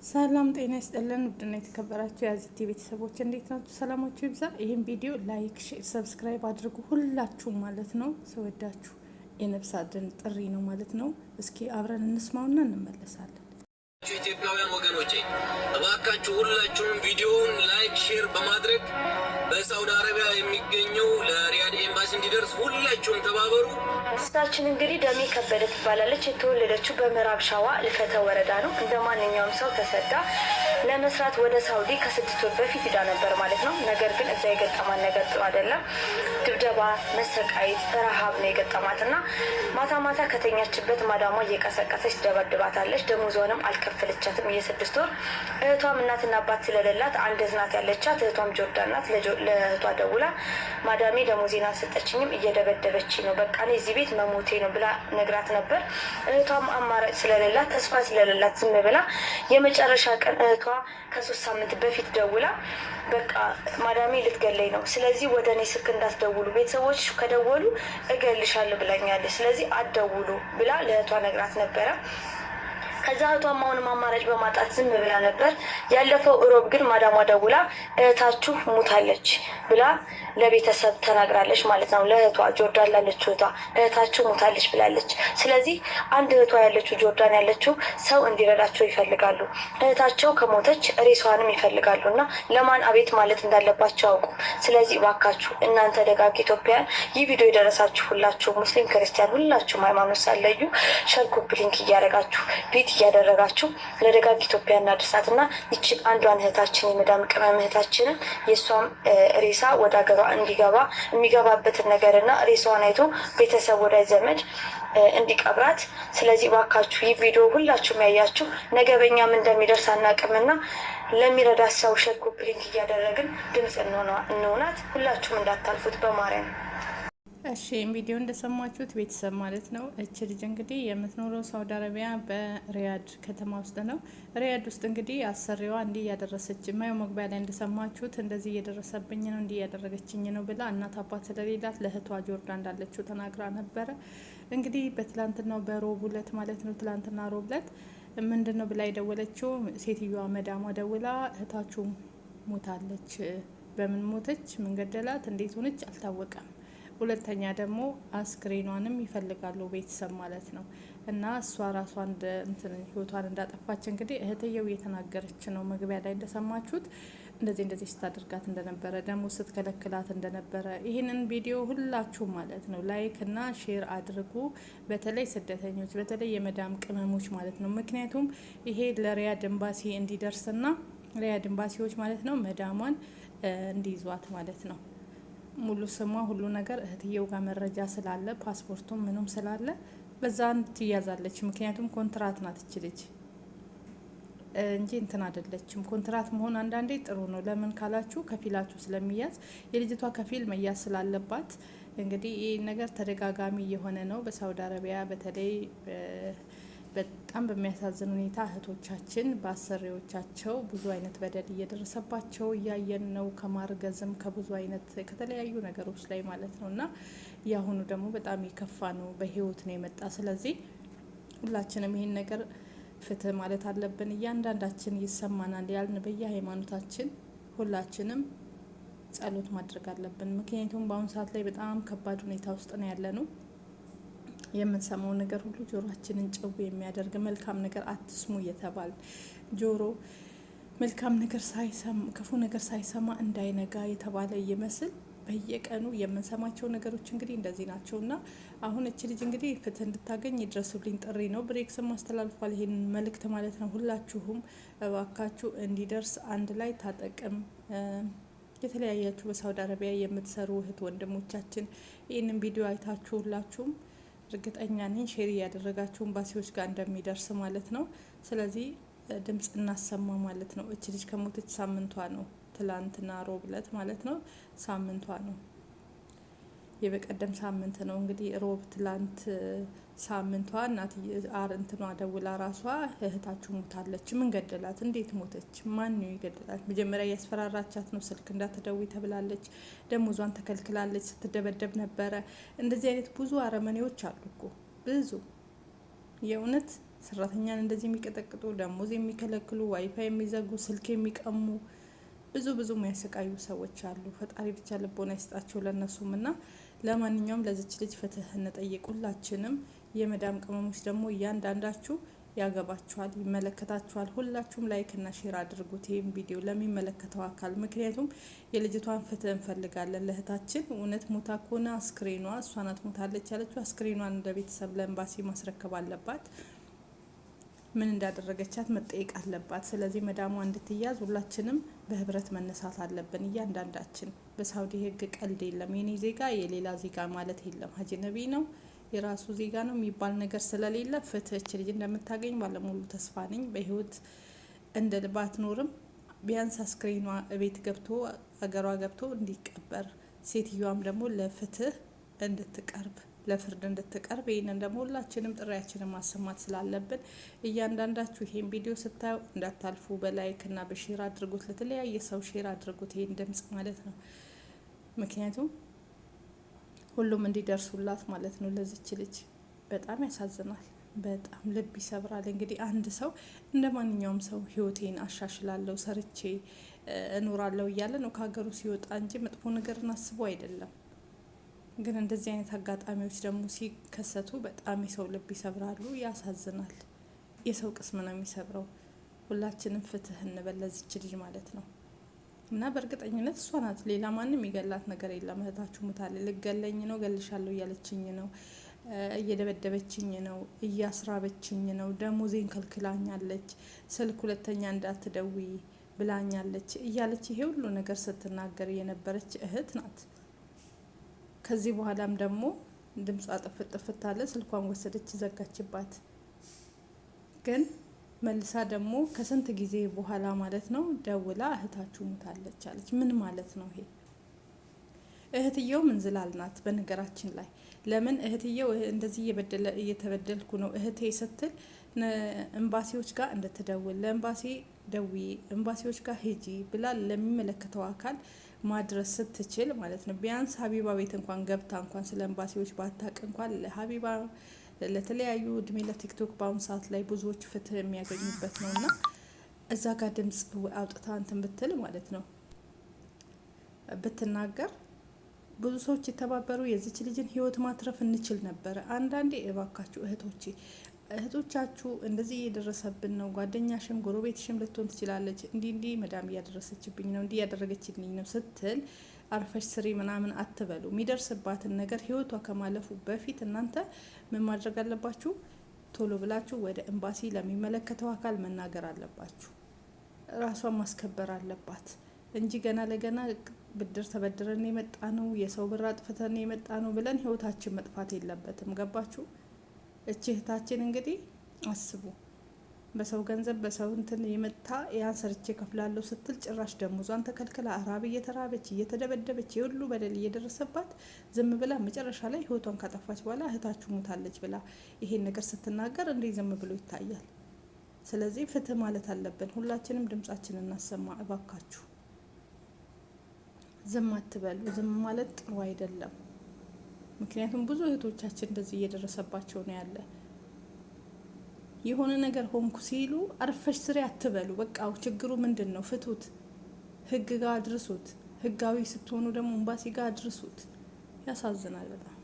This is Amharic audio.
ሰላም ጤና ይስጥልን። ውድና የተከበራችሁ የአዚቲ ቤተሰቦች እንዴት ናችሁ? ሰላማችሁ ይብዛ። ይህን ቪዲዮ ላይክ፣ ሼር፣ ሰብስክራይብ አድርጉ ሁላችሁም ማለት ነው። ስወዳችሁ የነፍስ አድን ጥሪ ነው ማለት ነው። እስኪ አብረን እንስማውና እንመለሳለን። ኢትዮጵያውያን ወገኖቼ እባካችሁ ሁላችሁም ቪዲዮውን ላይክ፣ ሼር በማድረግ በሳውዲ አረቢያ የሚገኘው ለሪያድ ኤምባሲ እንዲደርስ ሁላችሁም ተባበሩ። ሚስታችን እንግዲህ ደሜ ከበደ ትባላለች። የተወለደችው በምዕራብ ሸዋ ልፈተ ወረዳ ነው። እንደ ማንኛውም ሰው ተሰዳ ለመስራት ወደ ሳውዲ ከ6 ወር በፊት ሄዳ ነበር ማለት ነው። ነገር ግን እዛ የገጠማት ነገር ጥሩ አይደለም። ድብደባ፣ መሰቃየት፣ ረሃብ ነው የገጠማት እና ማታ ማታ ከተኛችበት ማዳሟ እየቀሰቀሰች ትደበድባታለች። ደሞዟንም አልከፈለቻትም የ6 ወር። እህቷም እናትና አባት ስለሌላት አንድ እዝናት ያለቻት እህቷም ጆርዳን ናት። ለእህቷ ደውላ ማዳሜ ደሞዜን አልሰጠችኝም፣ እየደበደበች ነው፣ በቃ እኔ እዚህ ቤት መሞቴ ነው ብላ ነግራት ነበር። እህቷም አማራጭ ስለሌላት ተስፋ ስለሌላት ዝም ብላ የመጨረሻ ቀን እህቷ ከ3 ሳምንት በፊት ደውላ በቃ ማዳሜ ልትገለኝ ነው፣ ስለዚህ ወደ እኔ ስልክ እንዳትደውሉ፣ ቤተሰቦች ከደወሉ እገልሻለሁ ብላኛለች፣ ስለዚህ አትደውሉ ብላ ለእህቷ ነግራት ነበረ። ከዛ እህቷም አሁንም አማራጭ በማጣት ዝም ብላ ነበር። ያለፈው እሮብ ግን ማዳሟ ደውላ እህታችሁ ሙታለች ብላ ለቤተሰብ ተናግራለች ማለት ነው። ለእህቷ ጆርዳን ላለችው እህታችሁ ሙታለች ብላለች። ስለዚህ አንድ እህቷ ያለችው ጆርዳን ያለችው ሰው እንዲረዳቸው ይፈልጋሉ። እህታቸው ከሞተች ሬሷንም ይፈልጋሉ እና ለማን አቤት ማለት እንዳለባቸው አውቁ። ስለዚህ እባካችሁ እናንተ ደጋግ ኢትዮጵያን ይህ ቪዲዮ የደረሳችሁ ሁላችሁ ሙስሊም ክርስቲያን ሁላችሁም ሃይማኖት ሳለዩ ሸርኩብ ሊንክ እያደረጋችሁ እያደረጋችሁ ለደጋግ ኢትዮጵያ እናድርሳት እና ይችን አንዷን እህታችን የመዳም ቅመም እህታችንን የእሷም ሬሳ ወደ ሀገሯ እንዲገባ የሚገባበትን ነገርና ሬሳዋን አይቶ ቤተሰብ ወዳጅ ዘመድ እንዲቀብራት። ስለዚህ ባካችሁ ይህ ቪዲዮ ሁላችሁም ያያችሁ ነገ በእኛም እንደሚደርስ አናቅምና ለሚረዳ ሰው ሼር ኮፒ ሊንክ እያደረግን ድምፅ እንሆናት። ሁላችሁም እንዳታልፉት በማርያም። እሺ ቪዲዮ እንደሰማችሁት ቤተሰብ ማለት ነው። እች ልጅ እንግዲህ የምትኖረው ሳውዲ አረቢያ በሪያድ ከተማ ውስጥ ነው። ሪያድ ውስጥ እንግዲህ አሰሪዋ እንዲህ እያደረሰች ማየው መግቢያ ላይ እንደሰማችሁት እንደዚህ እየደረሰብኝ ነው እንዲህ እያደረገችኝ ነው ብላ እናት አባት ስለሌላት ለእህቷ ጆርዳን እንዳለችው ተናግራ ነበረ። እንግዲህ በትላንትናው በሮብ ዕለት ማለት ነው ትላንትና ሮብ ዕለት ምንድን ነው ብላ የደወለችው ሴትዮዋ መዳሟ ደውላ እህታችሁ ሞታለች፣ በምን ሞተች፣ ምን ገደላት፣ እንዴት ሆነች አልታወቀም። ሁለተኛ ደግሞ አስክሬኗንም ይፈልጋሉ ቤተሰብ ማለት ነው። እና እሷ ራሷን ህይወቷን እንዳጠፋች እንግዲህ እህትየው እየተናገረች ነው። መግቢያ ላይ እንደሰማችሁት እንደዚህ ስታደርጋት እንደነበረ ደግሞ ስትከለክላት እንደነበረ ይህንን ቪዲዮ ሁላችሁ ማለት ነው ላይክ እና ሼር አድርጉ። በተለይ ስደተኞች፣ በተለይ የመዳም ቅመሞች ማለት ነው። ምክንያቱም ይሄ ለሪያድ ኤምባሲ እንዲደርስና ሪያድ ኤምባሲዎች ማለት ነው መዳሟን እንዲይዟት ማለት ነው። ሙሉ ስሟ ሁሉ ነገር እህትየው ጋር መረጃ ስላለ ፓስፖርቱም ምንም ስላለ በዛ ትያዛለች። ምክንያቱም ኮንትራት ናት እች ልጅ እንጂ እንትን አይደለችም። ኮንትራት መሆን አንዳንዴ ጥሩ ነው። ለምን ካላችሁ ከፊላችሁ ስለሚያዝ የልጅቷ ከፊል መያዝ ስላለባት እንግዲህ ይህ ነገር ተደጋጋሚ የሆነ ነው በሳውዲ አረቢያ። በተለይ በጣም በሚያሳዝን ሁኔታ እህቶቻችን በአሰሪዎቻቸው ብዙ አይነት በደል እየደረሰባቸው እያየን ነው። ከማርገዝም ከብዙ አይነት ከተለያዩ ነገሮች ላይ ማለት ነው። እና የአሁኑ ደግሞ በጣም የከፋ ነው። በህይወት ነው የመጣ። ስለዚህ ሁላችንም ይሄን ነገር ፍትህ ማለት አለብን። እያንዳንዳችን ይሰማናል ያልን በየሃይማኖታችን ሁላችንም ጸሎት ማድረግ አለብን። ምክንያቱም በአሁኑ ሰዓት ላይ በጣም ከባድ ሁኔታ ውስጥ ነው ያለ ነው። የምንሰማው ነገር ሁሉ ጆሮአችንን ጭው የሚያደርግ መልካም ነገር አትስሙ እየተባል ጆሮ መልካም ነገር ሳይሰማ ክፉ ነገር ሳይሰማ እንዳይነጋ የተባለ ይመስል በየቀኑ የምንሰማቸው ነገሮች እንግዲህ እንደዚህ ናቸውና አሁን እች ልጅ እንግዲህ ፍትህ እንድታገኝ ይድረሱልኝ ጥሪ ነው። ብሬክስም አስተላልፏል ይሄን መልእክት ማለት ነው። ሁላችሁም እባካችሁ እንዲደርስ አንድ ላይ ታጠቅም የተለያያችሁ በሳውዲ አረቢያ የምትሰሩ እህት ወንድሞቻችን ይህንን ቪዲዮ አይታችሁ ሁላችሁም እርግጠኛ ነኝ ሼር እያደረጋችሁ ኤምባሲዎች ጋር እንደሚደርስ ማለት ነው። ስለዚህ ድምጽ እናሰማ ማለት ነው። እች ልጅ ከሞተች ሳምንቷ ነው። ትላንትና ሮብ ዕለት ማለት ነው ሳምንቷ ነው። የበቀደም ሳምንት ነው እንግዲህ ሮብ ትላንት ሳምንቷ እናት እንትኗ ደውላ ራሷ እህታችሁ ሞታለች፣ ምን ገደላት፣ እንዴት ሞተች፣ ማን ነው የገደላት? መጀመሪያ ያስፈራራቻት ነው፣ ስልክ እንዳትደውይ ተብላለች፣ ደሞዟን ተከልክላለች፣ ስትደበደብ ነበረ። እንደዚህ አይነት ብዙ አረመኔዎች አሉ እኮ ብዙ የእውነት ሰራተኛን እንደዚህ የሚቀጠቅጡ፣ ደሞዝ የሚከለክሉ፣ ዋይፋይ የሚዘጉ፣ ስልክ የሚቀሙ ብዙ የሚያሰቃዩ ሰዎች አሉ። ፈጣሪ ብቻ ልቦና ይስጣቸው ለነሱም። እና ለማንኛውም ለዚች ልጅ ፍትህ እንጠይቅ ሁላችንም። የመዳም ቅመሞች ደግሞ እያንዳንዳችሁ ያገባችኋል፣ ይመለከታችኋል። ሁላችሁም ላይክ እና ሼር አድርጉት ይህም ቪዲዮ ለሚመለከተው አካል። ምክንያቱም የልጅቷን ፍትህ እንፈልጋለን ለእህታችን። እውነት ሞታ ከሆነ አስክሬኗ እሷ ናት ሞታለች ያለችው፣ አስክሬኗን እንደ ቤተሰብ ለኤምባሲ ማስረከብ አለባት። ምን እንዳደረገቻት መጠየቅ አለባት። ስለዚህ መዳሟ እንድትያዝ ሁላችንም በህብረት መነሳት አለብን። እያንዳንዳችን በሳውዲ ህግ ቀልድ የለም። የኔ ዜጋ የሌላ ዜጋ ማለት የለም። ሀጂ ነቢ ነው የራሱ ዜጋ ነው የሚባል ነገር ስለሌለ ፍትህ ልጅ እንደምታገኝ ባለሙሉ ተስፋ ነኝ። በህይወት እንደ ልባት ኖርም ቢያንስ አስክሬኗ ቤት ገብቶ አገሯ ገብቶ እንዲቀበር፣ ሴትዮዋም ደግሞ ለፍትህ እንድትቀርብ ለፍርድ እንድትቀርብ፣ ይህንን ደግሞ ሁላችንም ጥሪያችንን ማሰማት ስላለብን እያንዳንዳችሁ ይሄን ቪዲዮ ስታዩ እንዳታልፉ በላይክ እና በሼር አድርጉት። ለተለያየ ሰው ሼር አድርጉት ይሄን ድምጽ ማለት ነው። ምክንያቱም ሁሉም እንዲደርሱላት ማለት ነው። ለዚች ልጅ በጣም ያሳዝናል፣ በጣም ልብ ይሰብራል። እንግዲህ አንድ ሰው እንደ ማንኛውም ሰው ህይወቴን አሻሽላለሁ ሰርቼ እኖራለሁ እያለ ነው ከሀገሩ ሲወጣ እንጂ መጥፎ ነገርን አስቦ አይደለም። ግን እንደዚህ አይነት አጋጣሚዎች ደግሞ ሲከሰቱ በጣም የሰው ልብ ይሰብራሉ፣ ያሳዝናል። የሰው ቅስም ነው የሚሰብረው። ሁላችንም ፍትህ እንበል ለዚች ልጅ ማለት ነው። እና በእርግጠኝነት እሷ ናት፣ ሌላ ማንም ይገላት ነገር የለም። እህታችሁ ሙታለ ልገለኝ ነው ገልሻለሁ እያለችኝ ነው፣ እየደበደበችኝ ነው፣ እያስራበችኝ ነው፣ ደሞዜን ከልክላኛለች፣ ስልክ ሁለተኛ እንዳትደውይ ብላኛለች እያለች ይሄ ሁሉ ነገር ስትናገር የነበረች እህት ናት። ከዚህ በኋላም ደግሞ ድምጿ ጥፍት አለ፣ ስልኳን ወሰደች፣ ዘጋችባት። ግን መልሳ ደግሞ ከስንት ጊዜ በኋላ ማለት ነው ደውላ እህታችሁ ሙታለች አለች። ምን ማለት ነው ይሄ? እህትየው ምንዝላል ናት በነገራችን ላይ። ለምን እህትየው እንደዚህ እየተበደልኩ ነው እህቴ ስትል ኤምባሲዎች ጋር እንድትደውል ለኤምባሲ ደዊ ኤምባሲዎች ጋር ሂጂ ብላ ለሚመለከተው አካል ማድረስ ስትችል ማለት ነው። ቢያንስ ሀቢባ ቤት እንኳን ገብታ እንኳን ስለ ኤምባሲዎች ባታቅ እንኳን ለሀቢባ ለተለያዩ እድሜ ለቲክቶክ በአሁኑ ሰዓት ላይ ብዙዎች ፍትህ የሚያገኙበት ነው። እና እዛ ጋር ድምጽ አውጥታ እንትን ብትል ማለት ነው ብትናገር ብዙ ሰዎች የተባበሩ የዚች ልጅን ህይወት ማትረፍ እንችል ነበረ። አንዳንዴ እባካችሁ እህቶቻችሁ እንደዚህ እየደረሰብን ነው፣ ጓደኛሽም ጎረቤትሽም ልትሆን ትችላለች፣ እንዲህ መዳም እያደረሰችብኝ ነው፣ እንዲህ እያደረገችልኝ ነው ስትል አርፈሽ ስሪ ምናምን አትበሉ። የሚደርስባትን ነገር ህይወቷ ከማለፉ በፊት እናንተ ምን ማድረግ አለባችሁ? ቶሎ ብላችሁ ወደ ኤምባሲ ለሚመለከተው አካል መናገር አለባችሁ። ራሷን ማስከበር አለባት እንጂ ገና ለገና ብድር ተበድረን የመጣ ነው፣ የሰው ብር አጥፍተን የመጣ ነው ብለን ህይወታችን መጥፋት የለበትም። ገባችሁ? እቺ እህታችን እንግዲህ አስቡ፣ በሰው ገንዘብ በሰው እንትን የመታ ያን ሰርቼ ከፍላለሁ ስትል ጭራሽ ደሞዟን ተከልክላ አራብ እየተራበች እየተደበደበች የሁሉ በደል እየደረሰባት ዝም ብላ መጨረሻ ላይ ህይወቷን ካጠፋች በኋላ እህታችሁ ሙታለች ብላ ይሄን ነገር ስትናገር እንዴ ዝም ብሎ ይታያል? ስለዚህ ፍትህ ማለት አለብን። ሁላችንም ድምጻችንን እናሰማ እባካችሁ። ዝም አትበሉ። ዝም ማለት ጥሩ አይደለም። ምክንያቱም ብዙ እህቶቻችን እንደዚህ እየደረሰባቸው ነው ያለ። የሆነ ነገር ሆንኩ ሲሉ አርፈሽ ስሪ አትበሉ። በቃ ችግሩ ምንድን ነው? ፍቱት፣ ህግ ጋር አድርሱት። ህጋዊ ስትሆኑ ደግሞ ኤምባሲ ጋር አድርሱት። ያሳዝናል በጣም።